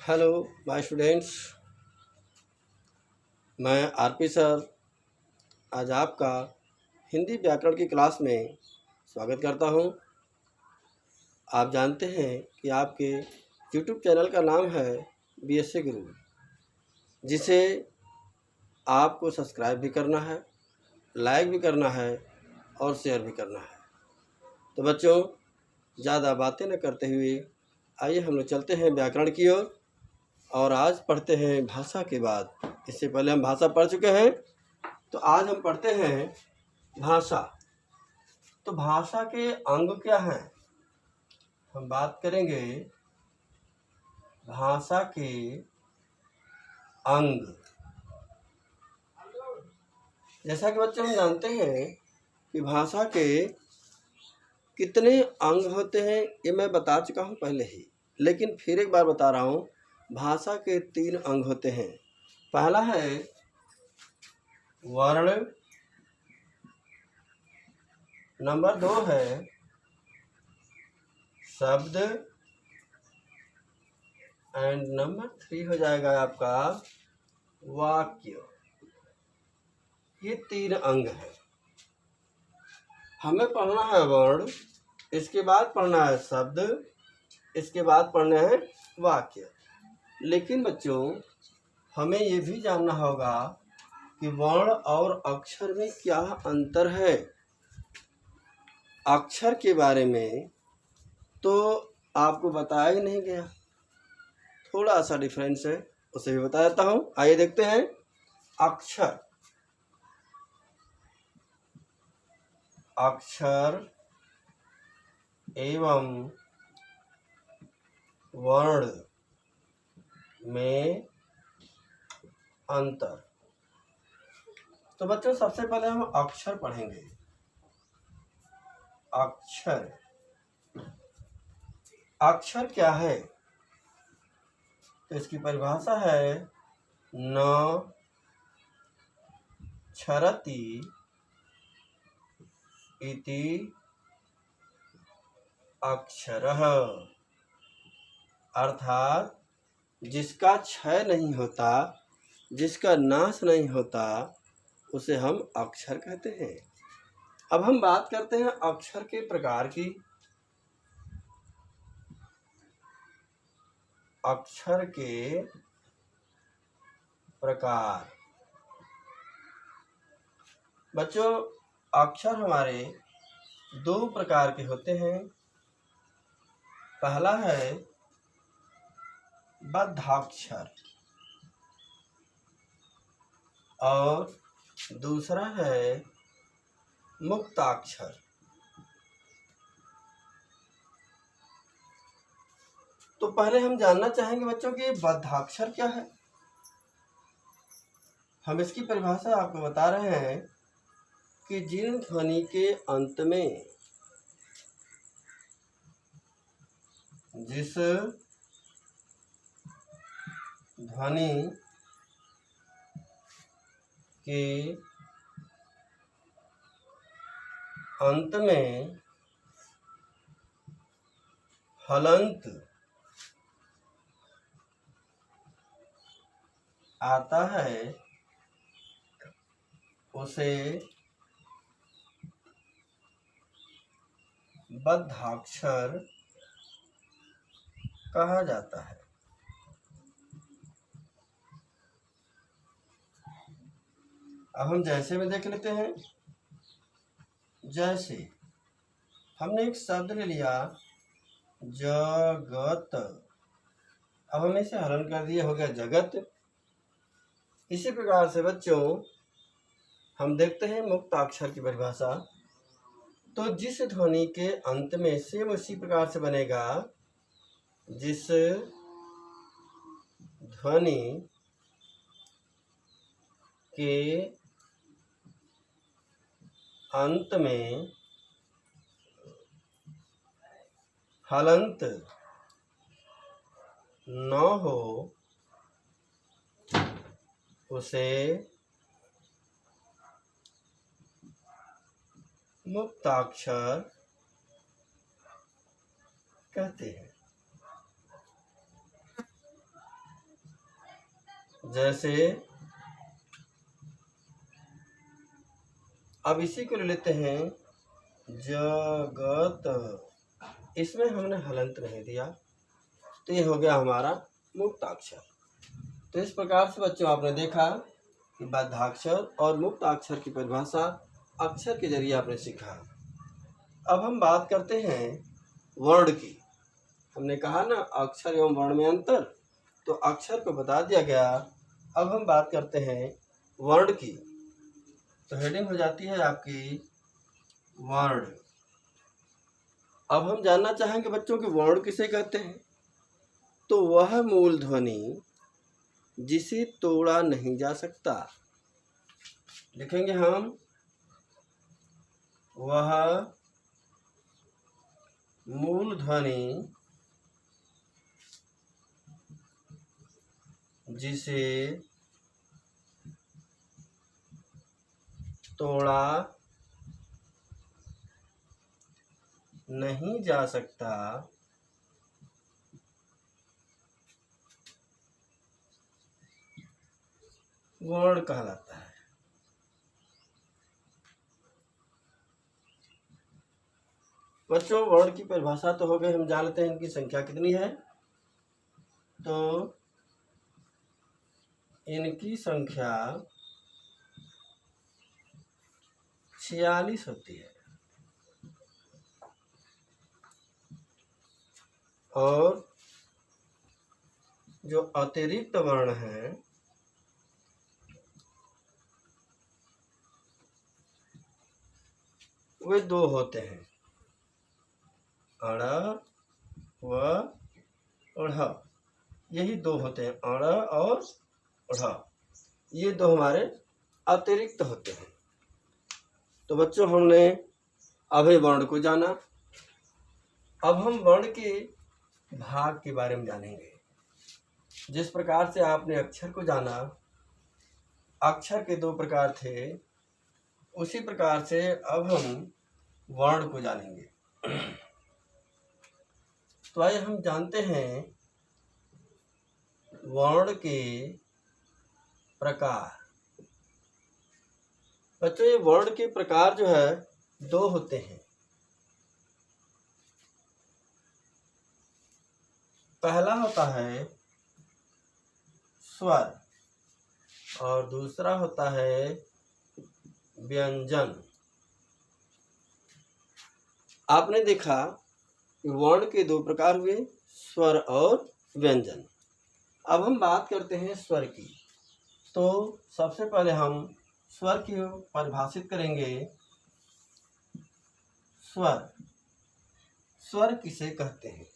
Hello my students. मैं RP sir आज आपका हिंदी व्याकरण की क्लास में स्वागत करता हूं। आप जानते हैं कि आपके यूट्यूब चैनल का नाम है बीएससी गुरु, जिसे आपको सब्सक्राइब भी करना है, लाइक भी करना है और शेयर भी करना है। तो बच्चों, ज़्यादा बातें न करते हुए आइए हम लोग चलते हैं व्याकरण की ओर और आज पढ़ते हैं भाषा के बाद। इससे पहले हम भाषा पढ़ चुके हैं, तो आज हम पढ़ते हैं भाषा। तो भाषा के अंग क्या हैं? हम बात करेंगे भाषा के अंग। जैसा कि बच्चों हम जानते हैं कि भाषा के कितने अंग होते हैं, ये मैं बता चुका हूँ पहले ही, लेकिन फिर एक बार बता रहा हूँ। भाषा के 3 अंग होते हैं। पहला है वर्ण, नंबर 2 है शब्द एंड नंबर 3 हो जाएगा आपका वाक्य। ये 3 अंग हैं। हमें पढ़ना है वर्ण, इसके बाद पढ़ना है शब्द, इसके बाद पढ़ना है वाक्य। लेकिन बच्चों, हमें ये भी जानना होगा कि वर्ण और अक्षर में क्या अंतर है। अक्षर के बारे में तो आपको बताया ही नहीं गया, थोड़ा सा डिफरेंस है, उसे भी बता देता हूँ। आइए देखते हैं। अक्षर अक्षर एवं वर्ण में अंतर। तो बच्चों, सबसे पहले हम अक्षर पढ़ेंगे। अक्षर अक्षर क्या है? तो इसकी परिभाषा है न क्षरति इति अक्षरः। अर्थात जिसका क्षय नहीं होता, जिसका नाश नहीं होता, उसे हम अक्षर कहते हैं। अब हम बात करते हैं अक्षर के प्रकार की। अक्षर के प्रकार। बच्चों, अक्षर हमारे 2 प्रकार के होते हैं। पहला है बद्धाक्षर और दूसरा है मुक्ताक्षर। तो पहले हम जानना चाहेंगे बच्चों कि बद्धाक्षर क्या है। हम इसकी परिभाषा आपको बता रहे हैं कि जिन ध्वनि के अंत में, जिस ध्वनि के अंत में हलंत आता है, उसे बद्धाक्षर कहा जाता है। अब हम जैसे में देख लेते हैं। जैसे हमने एक शब्द ले लिया जगत, अब हम इसे हरण कर दिए, हो गया जगत। इसी प्रकार से बच्चों हम देखते हैं मुक्ताक्षर की परिभाषा। तो जिस ध्वनि के अंत में सेम उसी प्रकार से बनेगा, जिस ध्वनि के अंत में हलंत न हो, उसे मुक्ताक्षर कहते हैं। जैसे अब इसी को ले लेते हैं जगत, इसमें हमने हलंत नहीं दिया तो ये हो गया हमारा मुक्ताक्षर। तो इस प्रकार से बच्चों आपने देखा कि बाध्याक्षर और मुक्ताक्षर की परिभाषा अक्षर के जरिए आपने सीखा। अब हम बात करते हैं वर्ण की। हमने कहा ना अक्षर एवं वर्ण में अंतर, तो अक्षर को बता दिया गया। अब हम बात करते हैं वर्ण की। तो हेडिंग हो जाती है आपकी वर्ण। अब हम जानना चाहेंगे बच्चों कि वर्ण किसे कहते हैं। तो वह मूल ध्वनि जिसे तोड़ा नहीं जा सकता। लिखेंगे हम, वह मूल ध्वनि जिसे तोड़ा नहीं जा सकता, वर्ण कहलाता है। बच्चों वर्ण की परिभाषा तो हो गई, हम जान लेते हैं इनकी संख्या कितनी है। तो इनकी संख्या 46 होती है। और जो अतिरिक्त वर्ण हैं वे दो होते हैं, अड़ व ढ़। यही दो होते हैं, अड़ और ढ़। ये दो हमारे अतिरिक्त होते हैं। तो बच्चों हमने अभय वर्ण को जाना। अब हम वर्ण के भाग के बारे में जानेंगे। जिस प्रकार से आपने अक्षर को जाना, अक्षर के दो प्रकार थे, उसी प्रकार से अब हम वर्ण को जानेंगे। तो आइए हम जानते हैं वर्ण के प्रकार। बच्चों ये वर्ण के प्रकार जो है दो होते हैं। पहला होता है स्वर और दूसरा होता है व्यंजन। आपने देखा कि वर्ण के दो प्रकार हुए, स्वर और व्यंजन। अब हम बात करते हैं स्वर की। तो सबसे पहले हम स्वर की परिभाषित करेंगे। स्वर, स्वर किसे कहते हैं।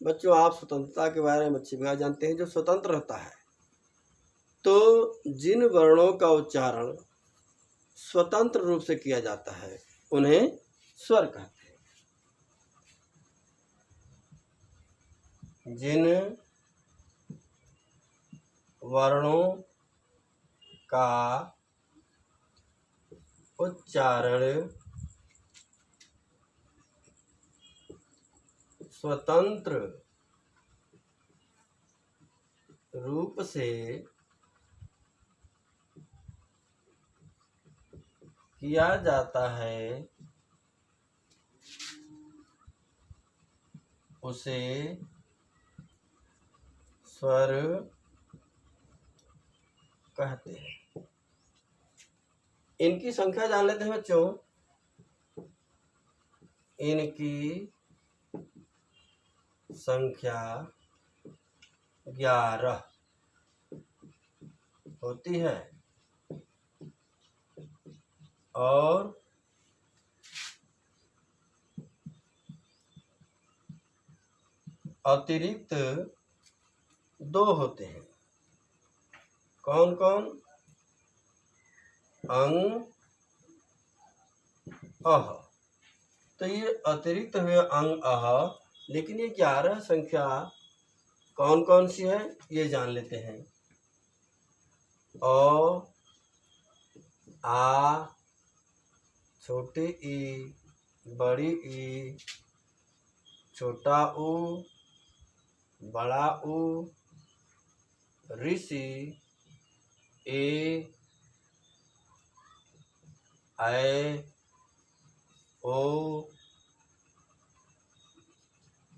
बच्चों आप स्वतंत्रता के बारे में अच्छी तरह जानते हैं। जो स्वतंत्र रहता है, तो जिन वर्णों का उच्चारण स्वतंत्र रूप से किया जाता है उन्हें स्वर कहते हैं। जिन वर्णों का उच्चारण स्वतंत्र रूप से किया जाता है उसे स्वर कहते हैं। इनकी संख्या जान लेते हैं बच्चों। इनकी संख्या 11 होती है और अतिरिक्त दो होते हैं। कौन कौन? अंग, अह। तो ये अतिरिक्त हुए अंग, अह। लेकिन ये 11 संख्या कौन कौन सी है ये जान लेते हैं। अ, आ, छोटी ई, बड़ी ई, छोटा ऊ, बड़ा ऊ, ऋषि, ए, ऐ, ओ,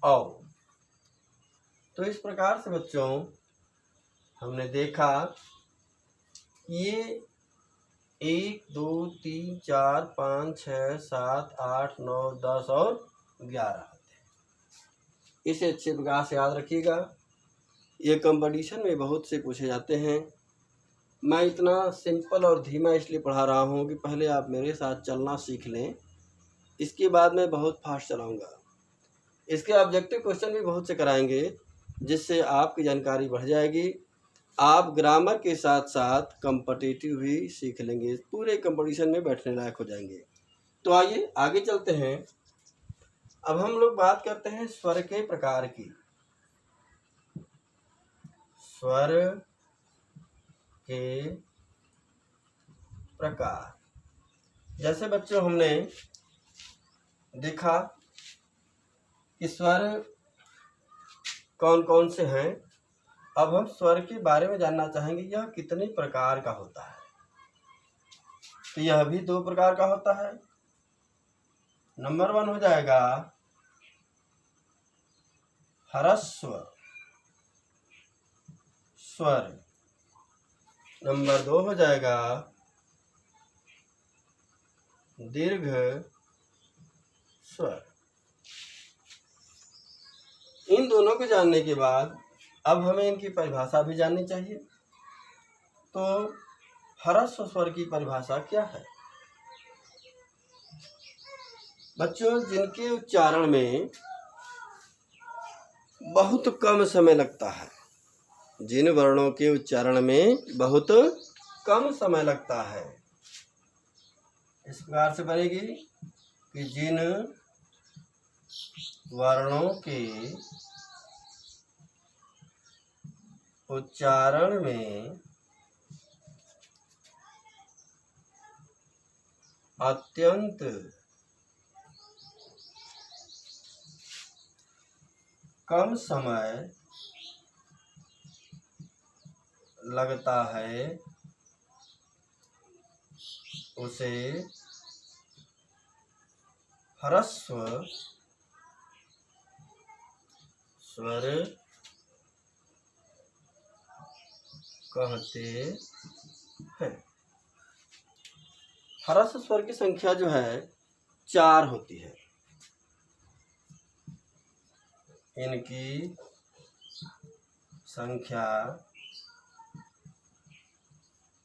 औ। तो इस प्रकार से बच्चों हमने देखा ये 1, 2, 3, 4, 5, 6, 7, 8, 9, 10 और 11 होते हैं। इसे अच्छे प्रकार से याद रखिएगा। ये कंपटीशन में बहुत से पूछे जाते हैं। मैं इतना सिंपल और धीमा इसलिए पढ़ा रहा हूँ कि पहले आप मेरे साथ चलना सीख लें, इसके बाद मैं बहुत फास्ट चलाऊँगा। इसके ऑब्जेक्टिव क्वेश्चन भी बहुत से कराएंगे, जिससे आपकी जानकारी बढ़ जाएगी। आप ग्रामर के साथ साथ कॉम्पिटिटिव भी सीख लेंगे, पूरे कंपटीशन में बैठने लायक हो जाएंगे। तो आइए आगे चलते हैं। अब हम लोग बात करते हैं स्वर के प्रकार की। स्वर के प्रकार, जैसे बच्चों हमने देखा कि स्वर कौन कौन से हैं। अब हम स्वर के बारे में जानना चाहेंगे, यह कितने प्रकार का होता है। तो यह भी 2 प्रकार का होता है। नंबर 1 हो जाएगा ह्रस्व स्वर, नंबर 2 हो जाएगा दीर्घ स्वर। इन दोनों को जानने के बाद अब हमें इनकी परिभाषा भी जाननी चाहिए। तो ह्रस्व स्वर की परिभाषा क्या है? बच्चों, जिनके उच्चारण में बहुत कम समय लगता है, जिन वर्णों के उच्चारण में बहुत कम समय लगता है, इस प्रकार से बनेगी कि जिन वर्णों के उच्चारण में अत्यंत कम समय लगता है, उसे ह्रस्व स्वर कहते हैं। ह्रस्व स्वर की संख्या जो है 4 होती है। इनकी संख्या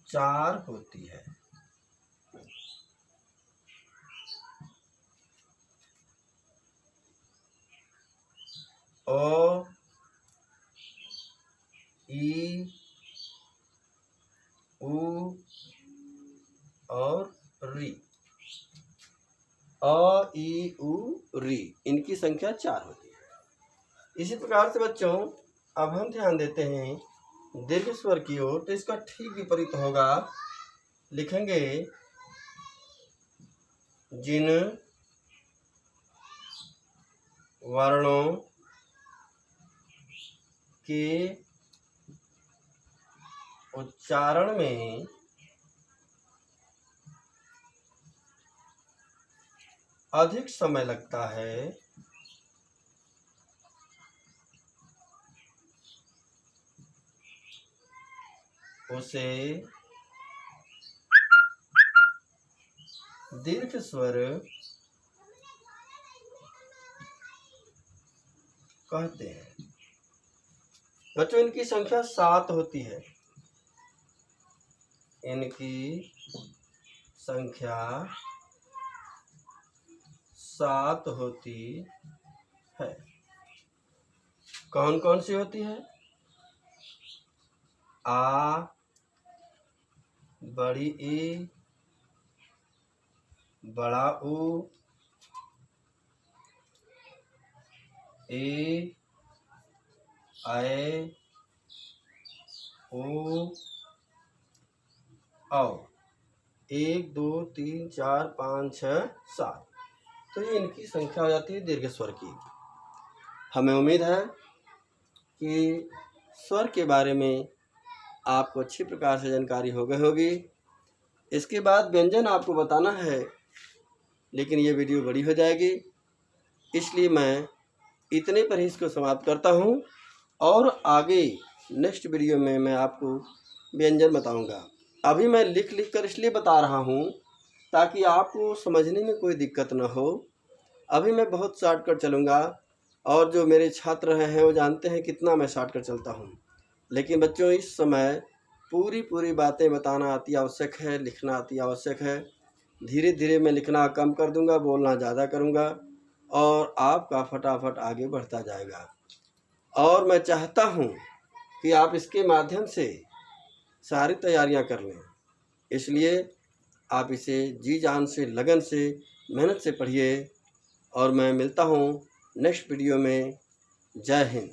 4 होती है। ओ, ई, उ और री। अ, ई, उ, री, इनकी संख्या 4 होती है। इसी प्रकार से बच्चों अब हम ध्यान देते हैं दीर्घ स्वर की ओर। तो इसका ठीक विपरीत होगा। लिखेंगे जिन वर्णों के उच्चारण में अधिक समय लगता है, उसे दीर्घ स्वर कहते हैं। बच्चों, इनकी संख्या 7 होती है। इनकी संख्या 7 होती है। कौन कौन सी होती है? आ, बड़ी ई, बड़ा ऊ, ए, ऐ, ओ, औ। 1, 2, 3, 4, 5, 6, 7। तो ये इनकी संख्या हो जाती है दीर्घ स्वर की। हमें उम्मीद है कि स्वर के बारे में आपको अच्छी प्रकार से जानकारी हो गई होगी। इसके बाद व्यंजन आपको बताना है, लेकिन ये वीडियो बड़ी हो जाएगी, इसलिए मैं इतने पर ही इसको समाप्त करता हूँ और आगे नेक्स्ट वीडियो में मैं आपको व्यंजन बताऊँगा। अभी मैं लिख कर इसलिए बता रहा हूँ ताकि आपको समझने में कोई दिक्कत न हो। अभी मैं बहुत शॉर्टकट चलूँगा और जो मेरे छात्र रहे हैं वो जानते हैं कितना मैं शॉर्टकट चलता हूँ। लेकिन बच्चों, इस समय पूरी बातें बताना अति आवश्यक है, लिखना अति आवश्यक है। धीरे धीरे मैं लिखना कम कर दूँगा, बोलना ज़्यादा करूँगा और आपका फटाफट आगे बढ़ता जाएगा। और मैं चाहता हूँ कि आप इसके माध्यम से सारी तैयारियां कर लें, इसलिए आप इसे जी जान से, लगन से, मेहनत से पढ़िए। और मैं मिलता हूँ नेक्स्ट वीडियो में। जय हिंद।